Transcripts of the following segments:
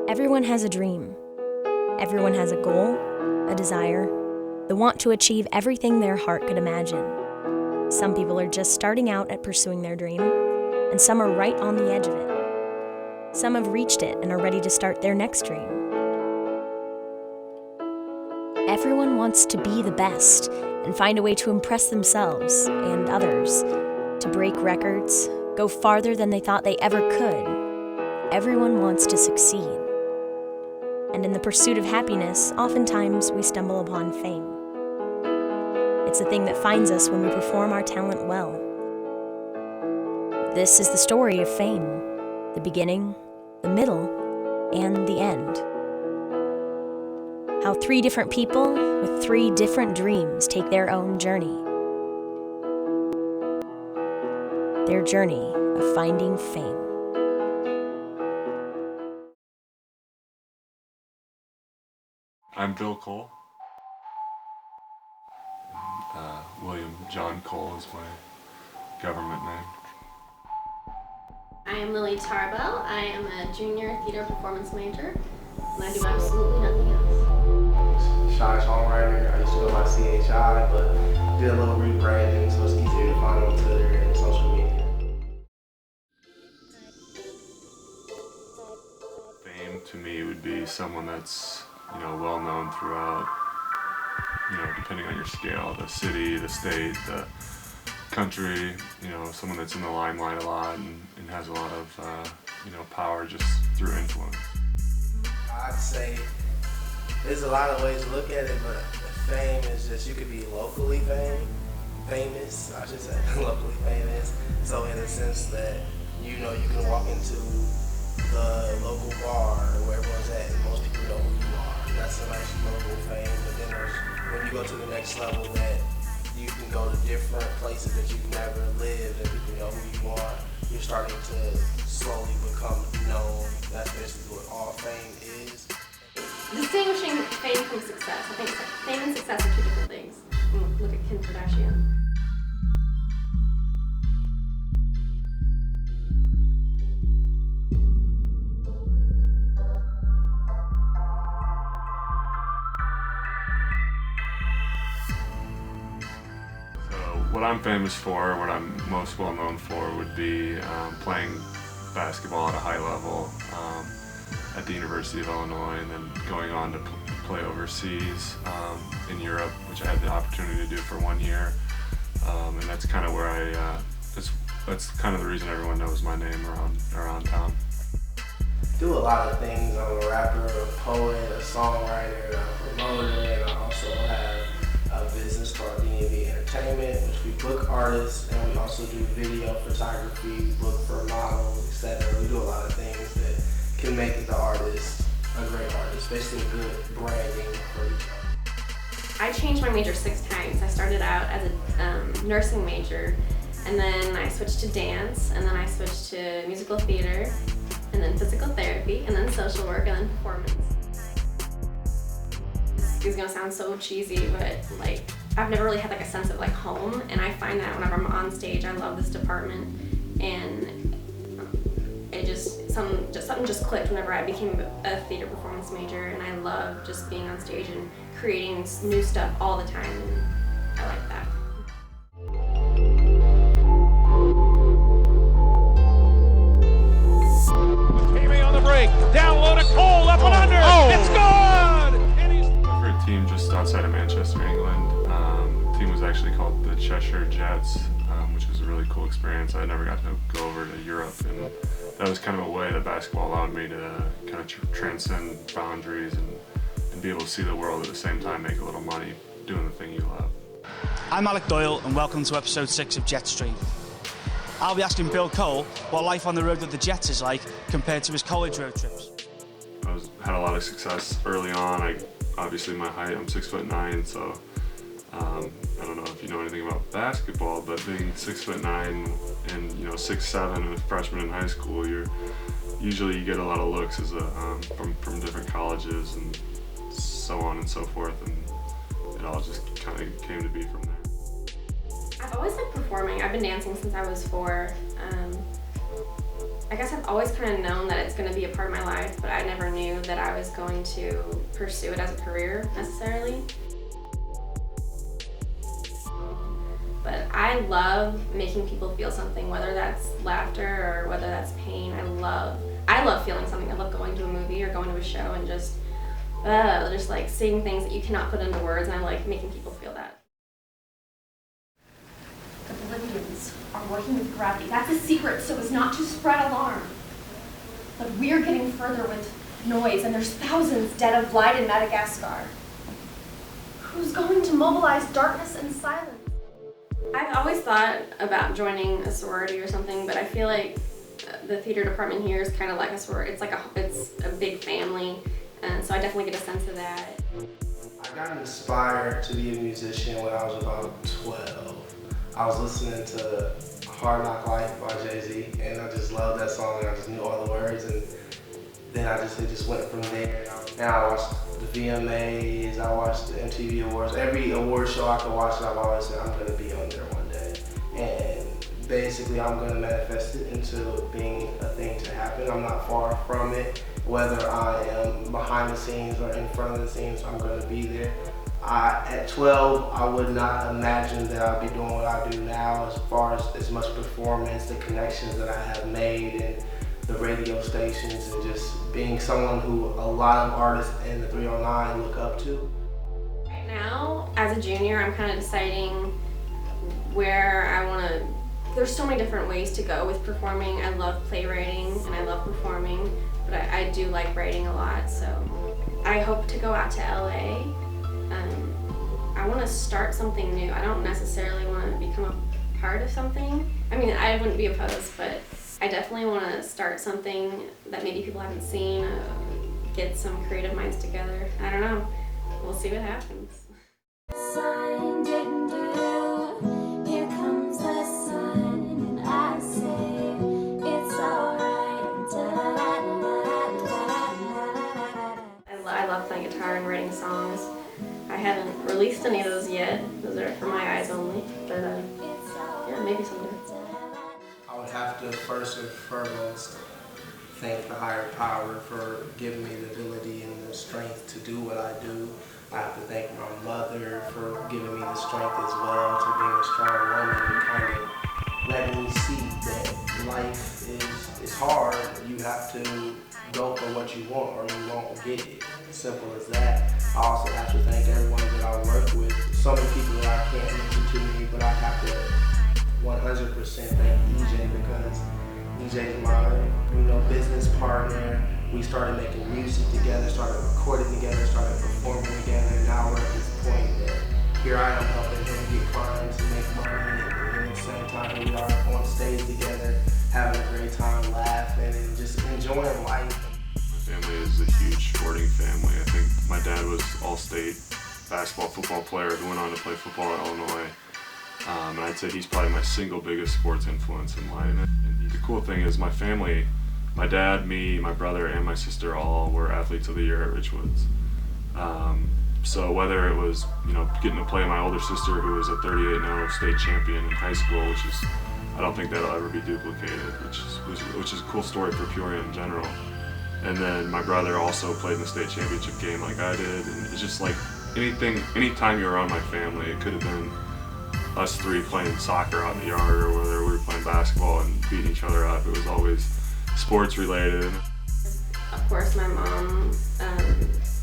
Everyone has a dream. Everyone has a goal, a desire, the want to achieve everything their heart could imagine. Some people are just starting out at pursuing their dream, and some are right on the edge of it. Some have reached it and are ready to start their next dream. Everyone wants to be the best and find a way to impress themselves and others, to break records, go farther than they thought they ever could. Everyone wants to succeed. And in the pursuit of happiness, oftentimes we stumble upon fame. It's the thing that finds us when we perform our talent well. This is the story of fame, the beginning, the middle, and the end. How three different people with three different dreams take their own journey. Their journey of finding fame. I'm Bill Cole. William John Cole is my government name. I am Lily Tarbell. I am a junior theater performance major, and I do absolutely nothing else. Shy songwriter. I used to go by CHI, but did a little rebranding, so it's easier to find on Twitter and social media. Fame to me would be someone that's, well known throughout, depending on your scale, the city, the state, the country, someone that's in the limelight a lot and has a lot of, power just through influence. I'd say there's a lot of ways to look at it, but fame is just, you could be locally famous, I should say, locally famous. So in the sense that, you can walk into the local bar where everyone's at and most people know who you are. That's a nice local fame, but then when you go to the next level that you can go to different places that you've never lived and people know who you are, you're starting to slowly become known. That's basically what all fame is. Distinguishing fame from success. I think fame and success are two different things. Look at Kim Kardashian. What I'm famous for, what I'm most well known for, would be playing basketball at a high level at the University of Illinois, and then going on to play overseas in Europe, which I had the opportunity to do for 1 year. And that's kind of where that's kind of the reason everyone knows my name around town. Do a lot of things. I'm a rapper, a poet, a songwriter, a promoter, and I also have a business called D&B Entertainment, which we book artists, and we also do video photography, book for models, etc. We do a lot of things that can make the artist a great artist, basically good branding for each artist. I changed my major 6 times. I started out as a nursing major, and then I switched to dance, and then I switched to musical theater, and then physical therapy, and then social work, and then performance. It's gonna sound so cheesy, but I've never really had a sense of home, and I find that whenever I'm on stage, I love this department, and something just clicked whenever I became a theater performance major, and I love just being on stage and creating new stuff all the time, and I like that. Jamie on the break, down low to Cole, up and under, it's good! I played for a team just outside of Manchester, England. The team was actually called the Cheshire Jets, which was a really cool experience. I never got to go over to Europe, and that was kind of a way that basketball allowed me to kind of transcend boundaries and be able to see the world at the same time, make a little money doing the thing you love. I'm Alec Doyle, and welcome to episode 6 of Jetstream. I'll be asking Bill Cole what life on the road with the Jets is like compared to his college road trips. Had a lot of success early on. Obviously my height, I'm 6'9", so I don't know if you know anything about basketball, but being 6'9" and 6'7" and a freshman in high school, you get a lot of looks as from different colleges and so on and so forth, and it all just kind of came to be from there. I've always liked performing. I've been dancing since I was 4. I guess I've always kind of known that it's going to be a part of my life, but I never knew that I was going to pursue it as a career necessarily. But I love making people feel something, whether that's laughter or whether that's pain. I love feeling something. I love going to a movie or going to a show and just like seeing things that you cannot put into words, and I like making people feel that. The Bolivians are working with gravity. That's a secret so as not to spread alarm. But we're getting further with noise, and there's thousands dead of light in Madagascar. Who's going to mobilize darkness and silence? I've always thought about joining a sorority or something, but I feel like the theater department here is kind of like a sorority. It's a big family, and so I definitely get a sense of that. I got inspired to be a musician when I was about 12. I was listening to Hard Knock Life by Jay-Z, and I just loved that song, and I just knew all the words, and then it just went from there. And I watched the VMAs, I watched the MTV Awards. Every award show I could watch, I've always said I'm going to be on there one day. And basically I'm going to manifest it into being a thing to happen. I'm not far from it. Whether I am behind the scenes or in front of the scenes, I'm going to be there. At 12, I would not imagine that I'd be doing what I do now as far as much performance, the connections that I have made, and the radio stations, and just being someone who a lot of artists in the 309 look up to. Right now, as a junior, I'm kind of deciding where I want to. There's so many different ways to go with performing. I love playwriting and I love performing, but I do like writing a lot, so I hope to go out to LA. I want to start something new. I don't necessarily want to become a part of something. I mean, I wouldn't be opposed, but I definitely want to start something that maybe people haven't seen, get some creative minds together. I don't know. We'll see what happens. Sign didn't do. Here comes the sun, and I say it's alright. I love playing guitar and writing songs. I haven't released any of those yet. Those are for my eyes only. But yeah, maybe someday. I would have to first and foremost thank the higher power for giving me the ability and the strength to do what I do. I have to thank my mother for giving me the strength as well, to being a strong woman and kind of letting me see that life is hard. You have to go for what you want or you won't get it. Simple as that. I also have to thank everyone that I work with. So many people that I can't mention to me, but I have to 100% thank EJ, because EJ is my business partner. We started making music together, started recording together, started performing together, and now we're at this point that here I am helping him get clients and make money, and at the same time we are on stage together, having a great time, laughing, and just enjoying life. My family is a huge sporting family. I think my dad was all-state basketball, football player who went on to play football at Illinois. And I'd say he's probably my single biggest sports influence in life. And the cool thing is my family, my dad, me, my brother, and my sister all were athletes of the year at Richwoods. So whether it was, getting to play my older sister who was a 38-0 state champion in high school, which is, I don't think that'll ever be duplicated, which is a cool story for Peoria in general. And then my brother also played in the state championship game like I did. And it's just like anytime you're around my family, it could have been us three playing soccer out in the yard, or whether we were playing basketball and beating each other up. It was always sports related. Of course, my mom,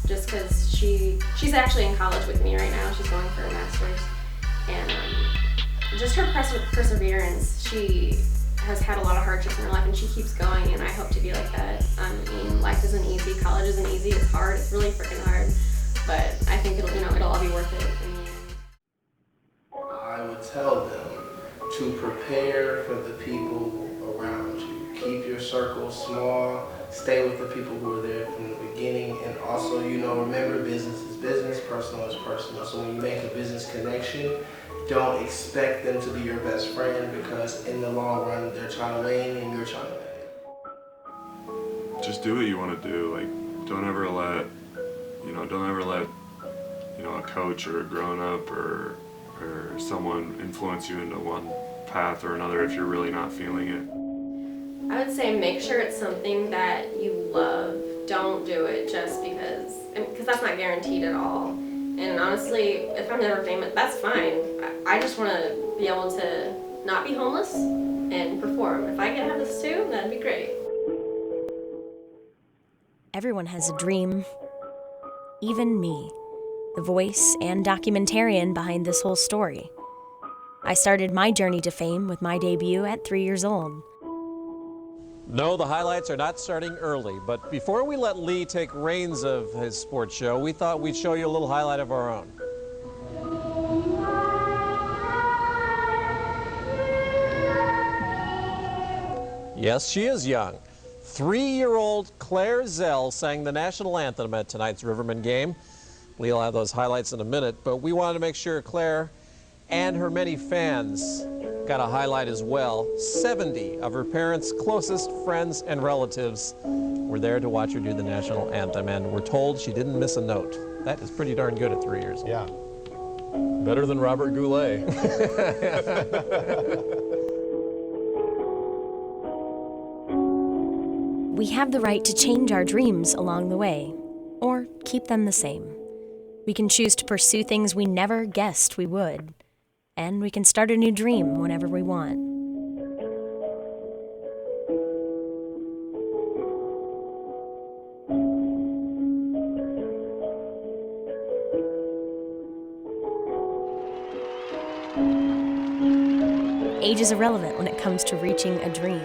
just because she's actually in college with me right now. She's going for a master's, and just her perseverance. She has had a lot of hardships in her life, and she keeps going, and I hope to be like that. I mean, life isn't easy, college isn't easy, it's hard, it's really freaking hard, but I think it'll all be worth it in the end. I would tell them to prepare for the people around you. Keep your circle small, stay with the people who are there from the beginning, and also, remember business is business, personal is personal. So when you make a business connection, don't expect them to be your best friend, because in the long run, they're trying to win and you're trying to win. Just do what you want to do. Like, don't ever let a coach or a grown-up or someone influence you into one path or another if you're really not feeling it. I would say make sure it's something that you love. Don't do it just because that's not guaranteed at all. And honestly, if I'm never famous, that's fine. I just want to be able to not be homeless and perform. If I get to have this too, that'd be great. Everyone has a dream. Even me, the voice and documentarian behind this whole story. I started my journey to fame with my debut at 3 years old. No, the highlights are not starting early, but before we let Lee take reins of his sports show, we thought we'd show you a little highlight of our own. Yes, she is young. 3-year-old Claire Zell sang the national anthem at tonight's Riverman game. Lee will have those highlights in a minute, but we wanted to make sure Claire and her many fans got a highlight as well. 70 of her parents' closest friends and relatives were there to watch her do the national anthem, and we're told she didn't miss a note. That is pretty darn good at 3 years old. Yeah. Better than Robert Goulet. We have the right to change our dreams along the way, or keep them the same. We can choose to pursue things we never guessed we would, and we can start a new dream whenever we want. Age is irrelevant when it comes to reaching a dream.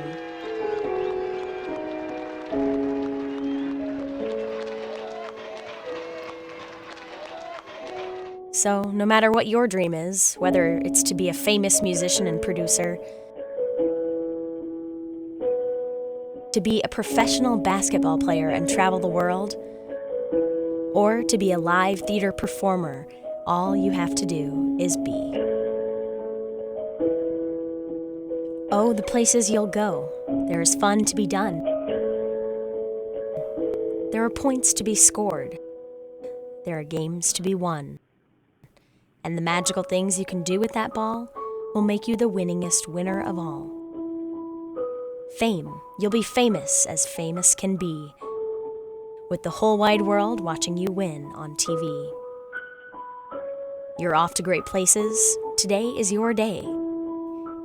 So, no matter what your dream is, whether it's to be a famous musician and producer, to be a professional basketball player and travel the world, or to be a live theater performer, all you have to do is be. Oh, the places you'll go. There is fun to be done. There are points to be scored. There are games to be won. And the magical things you can do with that ball will make you the winningest winner of all. Fame. You'll be famous as famous can be, with the whole wide world watching you win on TV. You're off to great places. Today is your day.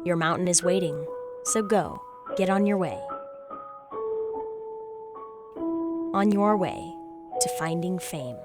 Your mountain is waiting, so go, get on your way. On your way to finding fame.